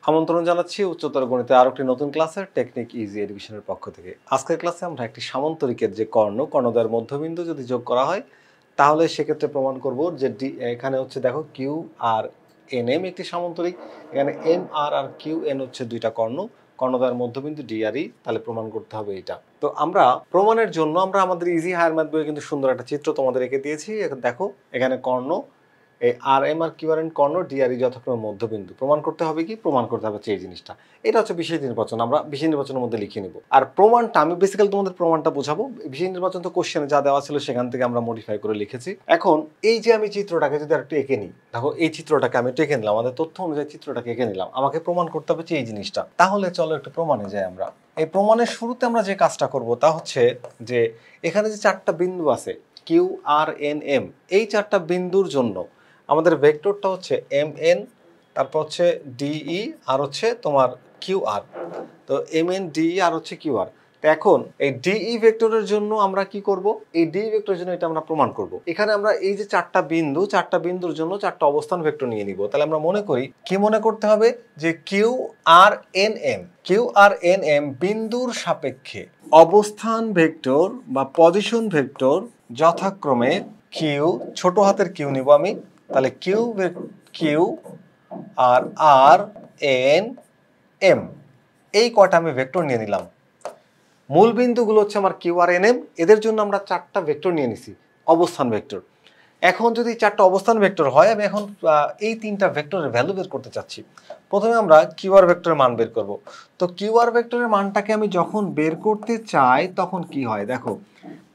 আমন্ত্রণ জানাচ্ছি উচ্চতর গণিতে আরো একটি নতুন ক্লাসের টেকনিক ইজি এডুকেশনের পক্ষ থেকে। আজকের ক্লাসে আমরা একটি সামান্তরিকের যে কর্ণদ্বয়ের মধ্যবিন্দু যদি যোগ করা হয় তাহলে সেক্ষেত্রে প্রমাণ করব যে এখানে হচ্ছে দেখো কিউ আর এন এম একটি সামান্তরিক, এখানে এম আর আর কিউ এন হচ্ছে দুইটা কর্ণদ্বয়ের মধ্যবিন্দু ডি আর ই, তাহলে প্রমাণ করতে হবে এটা। তো আমরা প্রমাণের জন্য আমরা আমাদের ইজি হায়ার ম্যাথ বইয়ে কিন্তু সুন্দর একটা চিত্র তোমাদের এঁকে দিয়েছি। এখন দেখো এখানে কর্ণ এই আর M R Q R N কর্ণ ডিআরই যথাক্রমে মধ্যবিন্দু। প্রমাণ করতে হবে কি? প্রমাণ করতে হবে এই জিনিসটা। এটা হচ্ছে বিশেষ নির্বাচন, আমরা বিশেষ নির্বাচনের মধ্যে লিখে নিব। আর প্রমাণটা আমি বেসিক্যালি তোমাদের প্রমাণটা বোঝাবো। বিশেষ নির্বাচন তো কোশ্চেনে যা দেওয়া ছিল সেখান থেকে আমরা মডিফাই করে লিখেছি। এখন এই যে আমি চিত্রটাকে যদি একটু এঁকে নিই, দেখো এই চিত্রটাকে আমি একটু এঁকে নিলাম, আমাদের তথ্য অনুযায়ী চিত্রটাকে এঁকে নিলাম। আমাকে প্রমাণ করতে হবে এই জিনিসটা। তাহলে চলো একটু প্রমাণে যাই আমরা। এই প্রমাণের শুরুতে আমরা যে কাজটা করব তা হচ্ছে যে এখানে যে চারটা বিন্দু আছে কিউ আর এন এম, এই চারটা বিন্দুর জন্য আমাদের ভেক্টরটা হচ্ছে এম এন, তারপর হচ্ছে ডিই আর হচ্ছে তোমার কিউ আর। তো এম এন ডিই আর হচ্ছে কিউ আর। তো এখন এই ডিই ভেক্টরের জন্য আমরা কি করব? এই ডিই ভেক্টরের জন্য এটা আমরা প্রমাণ করব। এখানে আমরা এই যে চারটা বিন্দুর জন্য চারটা অবস্থান ভেক্টর নিয়ে নিব। তাহলে আমরা মনে করি কি মনে করতে হবে যে কিউ আর এন এম বিন্দুর সাপেক্ষে অবস্থান ভেক্টর বা পজিশন ভেক্টর যথাক্রমে কিউ, ছোট হাতের কিউ নিব আমি, তাহলে কিউ আর এন এম, এই কয়টা আমি ভেক্টর নিয়ে নিলাম। মূল বিন্দুগুলো হচ্ছে আমার কিউ আর এন এম, এদের জন্য আমরা চারটা ভেক্টর নিয়ে নিছি অবস্থান ভেক্টর। এখন যদি চারটা অবস্থান ভেক্টর হয়, আমি এখন এই তিনটা ভেক্টরের ভ্যালু বের করতে চাচ্ছি। প্রথমে আমরা কিউ আর ভেক্টরের মান বের করব। তো কিউ আর ভেক্টরের মানটাকে আমি যখন বের করতে চাই তখন কি হয় দেখো,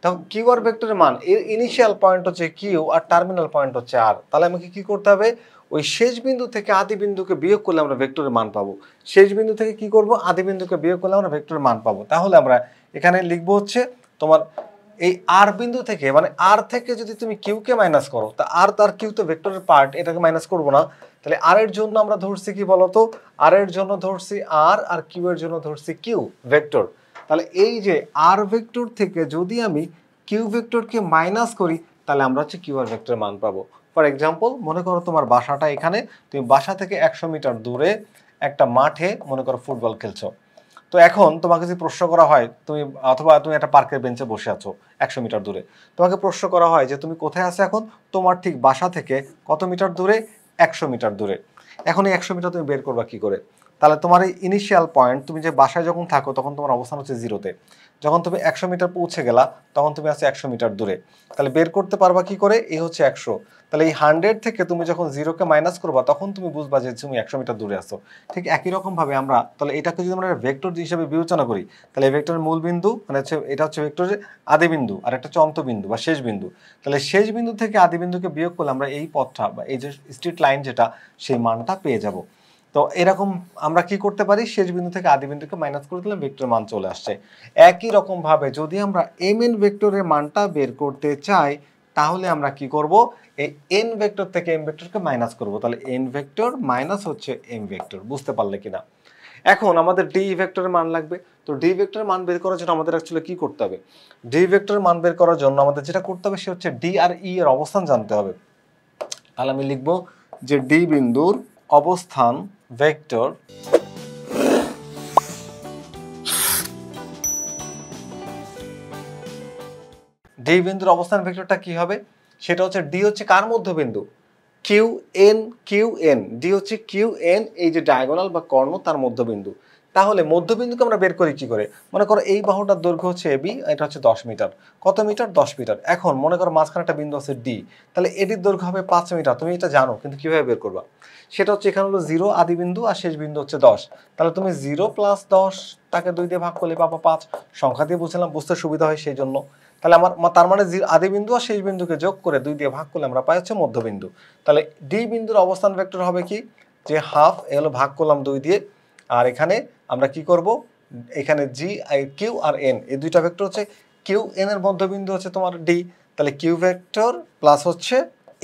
তখন কিউ আর ভেক্টরের মান এর ইনিশিয়াল পয়েন্ট হচ্ছে কিউ আর টার্মিনাল পয়েন্ট হচ্ছে আর। তাহলে আমাকে কি করতে হবে? ওই শেষ বিন্দু থেকে আদি বিন্দুকে বিয়োগ করলে আমরা ভেক্টরের মান পাবো। শেষ বিন্দু থেকে কি করব? আদি বিন্দুকে বিয়োগ করলে আমরা ভেক্টরের মান পাবো। তাহলে আমরা এখানে লিখবো হচ্ছে তোমার এই আর বিন্দু থেকে, মানে আর থেকে যদি তুমি কিউ কে মাইনাস করো, তা আর তার কিউ তো ভেক্টরের পার্ট, এটাকে মাইনাস করবো না। তাহলে আর এর জন্য আমরা ধরছি কি বলতো? আর এর জন্য ধরছি আর কিউ এর জন্য ধরছি কিউ ভেক্টর। তাহলে এই যে আর ভেক্টর থেকে যদি আমি কিউ ভেক্টরকে মাইনাস করি তাহলে আমরা হচ্ছে কিউ আর ভেক্টরের মান পাবো। ফর এক্সাম্পল, মনে করো তোমার বাসাটা এখানে, তুমি বাসা থেকে 100 মিটার দূরে একটা মাঠে মনে করো ফুটবল খেলছো। তো এখন তোমাকে যদি প্রশ্ন করা হয়, অথবা তুমি একটা পার্কের বেঞ্চে বসে আছো 100 মিটার দূরে, তোমাকে প্রশ্ন করা হয় যে তুমি কোথায় আছো এখন, তোমার ঠিক বাসা থেকে কত মিটার দূরে? 100 মিটার দূরে। এখন এই 100 মিটার তুমি বের করবা কি করে? তাহলে তোমার এই ইনিশিয়াল পয়েন্ট, তুমি যে বাসায় যখন থাকো তখন তোমার অবস্থান হচ্ছে জিরোতে, যখন তুমি 100 মিটার পৌঁছে গেলা তখন তুমি আছো 100 মিটার দূরে। তাহলে বের করতে পারবা কি করে? এই হচ্ছে 100। তাহলে এই 100 থেকে তুমি যখন জিরোকে মাইনাস করবা তখন তুমি বুঝবা যে তুমি 100 মিটার দূরে আছো। ঠিক একই রকম ভাবে আমরা তাহলে এটাকে যদি আমরা ভেক্টর হিসেবে বিবেচনা করি, তাহলে এই ভেক্টরের মূল বিন্দু মানে হচ্ছে এটা হচ্ছে ভেক্টরের আদি বিন্দু আর একটা হচ্ছে অন্তবিন্দু বা শেষ বিন্দু। তাহলে শেষ বিন্দু থেকে আদি বিন্দুকে বিয়োগ করলে আমরা এই পথটা বা এই যে স্ট্রেট লাইন যেটা, সেই মানটা পেয়ে যাব। তো এরকম আমরা কি করতে পারি? শেষ বিন্দু থেকে আদি বিন্দুকে মাইনাস করে দিলে ভেক্টরের মান চলে আসছে। একই রকম ভাবে যদি আমরা এম এন ভেক্টরের মানটা বের করতে চাই তাহলে আমরা কি করব? এই এন ভেক্টর থেকে এম ভেক্টরকে মাইনাস করব। তাহলে এন ভেক্টর মাইনাস হচ্ছে এম ভেক্টর। বুঝতে পারলে কিনা? এখন আমাদের ডি ভেক্টরের মান লাগবে। তো ডি ভেক্টরের মান বের করার জন্য আমাদের অ্যাকচুয়ালি কি করতে হবে? ডি ভেক্টরের মান বের করার জন্য আমাদের যেটা করতে হবে সে হচ্ছে ডি আর ই এর অবস্থান জানতে হবে। তাহলে আমি লিখব যে ডি বিন্দুর অবস্থান ভেক্টর ডি বিন্দুর অবস্থান ভেক্টরটা কি হবে? সেটা হচ্ছে ডি হচ্ছে কার মধ্যবিন্দু? Q N. ডি হচ্ছে কিউ এন, এই যে ডায়াগোনাল বা কর্ণ তার মধ্যবিন্দু। তাহলে মধ্যবিন্দুকে আমরা বের করি কি করে? মনে করো এই বাহুটার দৈর্ঘ্য হচ্ছে এবি, এটা হচ্ছে 10 মিটার। কত মিটার? 10 মিটার। এখন মনে করো মাঝখানে একটা বিন্দু আছে ডি, তাহলে এটির দৈর্ঘ্য হবে 5 মিটার। তুমি এটা জানো, কিন্তু কিভাবে বের করবা? সেটা হচ্ছে এখানে হলো 0 আদি বিন্দু আর শেষ বিন্দু হচ্ছে 10। তাহলে তুমি 0 প্লাস 10 তাকে 2 দিয়ে ভাগ করলে পাবা 5। সংখ্যা দিয়ে বুঝলাম, বুঝতে সুবিধা হয় সেই জন্য। তাহলে তার মানে আদি বিন্দু আর শেষ বিন্দুকে যোগ করে 2 দিয়ে ভাগ করলে আমরা পাই হচ্ছে মধ্যবিন্দু। তাহলে ডি বিন্দুর অবস্থান ভেক্টর হবে কি? যে হাফ, এ হলো ভাগ করলাম 2 দিয়ে। আর এখানে আমরা কি করব? এখানে কিউ আর এন, এই দুইটা ভেক্টর হচ্ছে, কিউ এন এর মধ্যবিন্দু হচ্ছে তোমার ডি। তাহলে কিউ ভেক্টর প্লাস হচ্ছে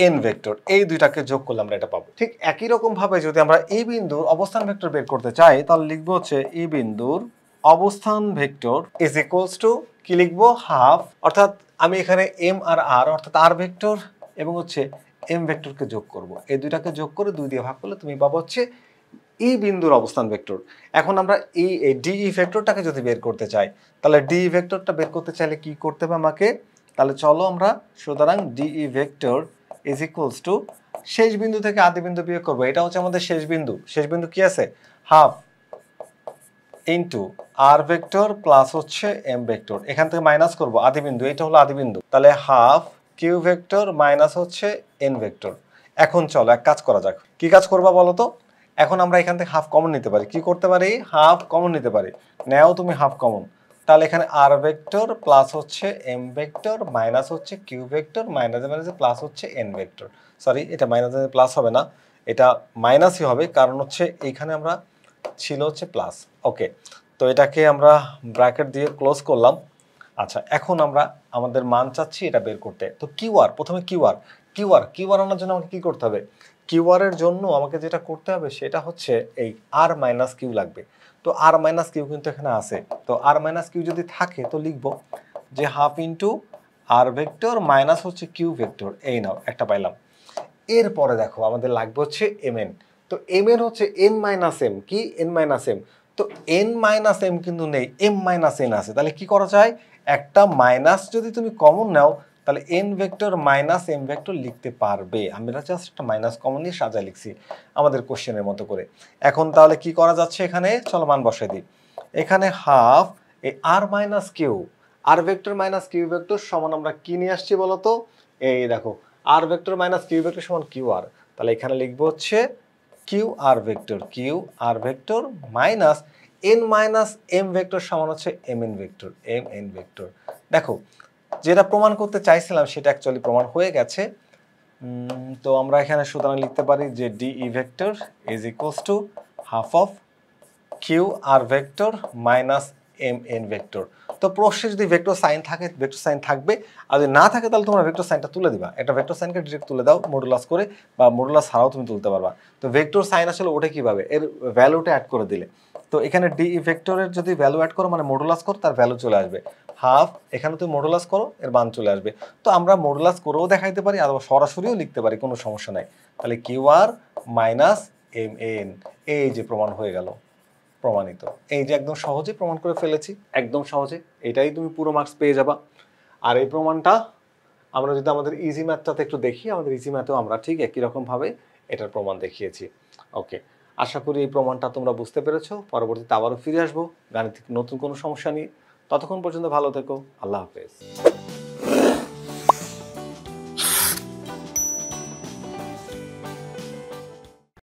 এন ভেক্টর, এই দুইটাকে যোগ করলে আমরা এটা পাবো। ঠিক একই রকম ভাবে যদি আমরা এই বিন্দুর অবস্থান ভেক্টর বের করতে চাই তাহলে লিখবো হচ্ছে এই বিন্দুর অবস্থান ভেক্টর ইজ ইকুয়ালস টু কি লিখবো? হাফ, অর্থাৎ আমি এখানে এম আর অর্থাৎ আর ভেক্টর এবং হচ্ছে এম ভেক্টরকে যোগ করব। এই দুইটাকে যোগ করে 2 দিয়ে ভাগ করলে তুমি পাবো হচ্ছে এই বিন্দুর অবস্থান ভেক্টর। এখন আমরা এই ডিই ভেক্টরটাকে যদি বের করতে চাই, তাহলে ডিই ভেক্টরটা বের করতে চাইলে কি করতে হবে আমাকে? তাহলে চলো আমরা সুতরাং DE vector is equals to শেষ বিন্দু থেকে আদি বিন্দু বিয়োগ করবো। এটা হচ্ছে আমাদের শেষ বিন্দু। শেষ বিন্দু কি আছে? Half into R vector plus হচ্ছে এম ভেক্টর। এখান থেকে মাইনাস করব আদি বিন্দু, এটা হলো আদি বিন্দু। তাহলে হাফ কিউ ভেক্টর মাইনাস হচ্ছে এন ভেক্টর। এখন চলো এক কাজ করা যাক। কি কাজ করবা বলো তো? এখন আমরা এখান থেকে হাফ কমন নিতে পারি। কি করতে পারি? হাফ কমন নিতে পারি। নাও তুমি হাফ কমন। তাহলে এখানে আর ভেক্টর প্লাস হচ্ছে এম ভেক্টর মাইনাস হচ্ছে কিউ ভেক্টর মাইনাসে মাইনাসে প্লাস হচ্ছে এন ভেক্টর। সরি, এটা মাইনাসে প্লাস হবে না, এটা মাইনাসই হবে, কারণ হচ্ছে এইখানে আমরা ছিল হচ্ছে প্লাস। ওকে, তো এটাকে আমরা ব্র্যাকেট দিয়ে ক্লোজ করলাম। আচ্ছা, এখন আমরা আমাদের মান চাচ্ছি এটা বের করতে। তো কিউআর, প্রথমে কিউআর আনার জন্য আমাকে কি করতে হবে? কিউআর এর জন্য আমাকে যেটা করতে হবে সেটা হচ্ছে এই আর মাইনাস কিউ লাগবে। তো আর মাইনাস কিউ কিন্তু এখানে আছে। তো আর মাইনাস কিউ যদি থাকে তো লিখবো যে half into R vector minus হচ্ছে কিউ ভেক্টর। এই নাও, একটা পাইলাম। এরপরে দেখো আমাদের লাগবে হচ্ছে এম এন। তো এম এন হচ্ছে এন মাইনাস এম। কি? N minus M. তো এন মাইনাস এম কিন্তু নেই, এম মাইনাস এন আছে। তাহলে কি করা যায়? একটা মাইনাস যদি তুমি কমন নাও তাহলে N vector minus M vector লিখতে পারবে। আমরা জাস্ট একটা মাইনাস কমন নিয়ে সাজা লিখছি আমাদের কোশ্চেনের মতো করে। এখন তাহলে কি করা যাচ্ছে এখানে? চলো মান বসাই দিই। এখানে হাফ এই R minus Q, R vector minus Q vector সমান আমরা কি নিয়ে আসছি বলো তো? এই দেখো, R vector minus Q vector সমান কিউ আর। তাহলে এখানে লিখবো হচ্ছে Q R vector minus N minus M vector সমান হচ্ছে M N vector, M N vector. দেখো, যেটা প্রমাণ করতে চাইছিলাম সেটা অ্যাকচুয়ালি প্রমাণ হয়ে গেছে। তো আমরা এখানে সুতরাং লিখতে পারি যে DE vector is equals to half of Q R vector minus M N vector. তো প্রশ্নে যদি ভেক্টর সাইন থাকে ভেক্টর সাইন থাকবে, আর যদি না থাকে তাহলে তোমরা ভেক্টর সাইনটা তুলে দিবা। একটা ভেক্টর সাইনকে ডিরেক্ট তুলে দাও মডুলাস করে, বা মডুলাস ছাড়াও তুমি তুলতে পারবা। তো ভেক্টর সাইন আসলে ওটা কিভাবে? এর ভ্যালুটা অ্যাড করে দিলে। তো এখানে ডিই ভেক্টরের যদি ভ্যালু অ্যাড করো মানে মডুলাস করো, তার ভ্যালু চলে আসবে হাফ। এখানে তুমি মডুলাস করো, এর মান চলে আসবে। তো আমরা মডুলাস করেও দেখাইতে পারি অথবা সরাসরিও লিখতে পারি, কোনো সমস্যা নাই। তাহলে Q R minus M N, এই যে প্রমাণ হয়ে গেল, প্রমাণিত। এই যে একদম সহজে প্রমাণ করে ফেলেছি, একদম সহজে। এটাই তুমি পুরো মার্কস পেয়ে যাবা। আর এই প্রমাণটা আমরা যদি আমাদের ইজি ম্যাথটাতে একটু দেখি, আমাদের ইজি ম্যাথেও আমরা ঠিক একই রকম ভাবে এটার প্রমাণ দেখিয়েছি। ওকে, আশা করি এই প্রমাণটা তোমরা বুঝতে পেরেছো। পরবর্তীতে আবারও ফিরে আসবো গাণিতিক নতুন কোনো সমস্যা নিয়ে। ততক্ষণ পর্যন্ত ভালো থেকো। আল্লাহ হাফেজ।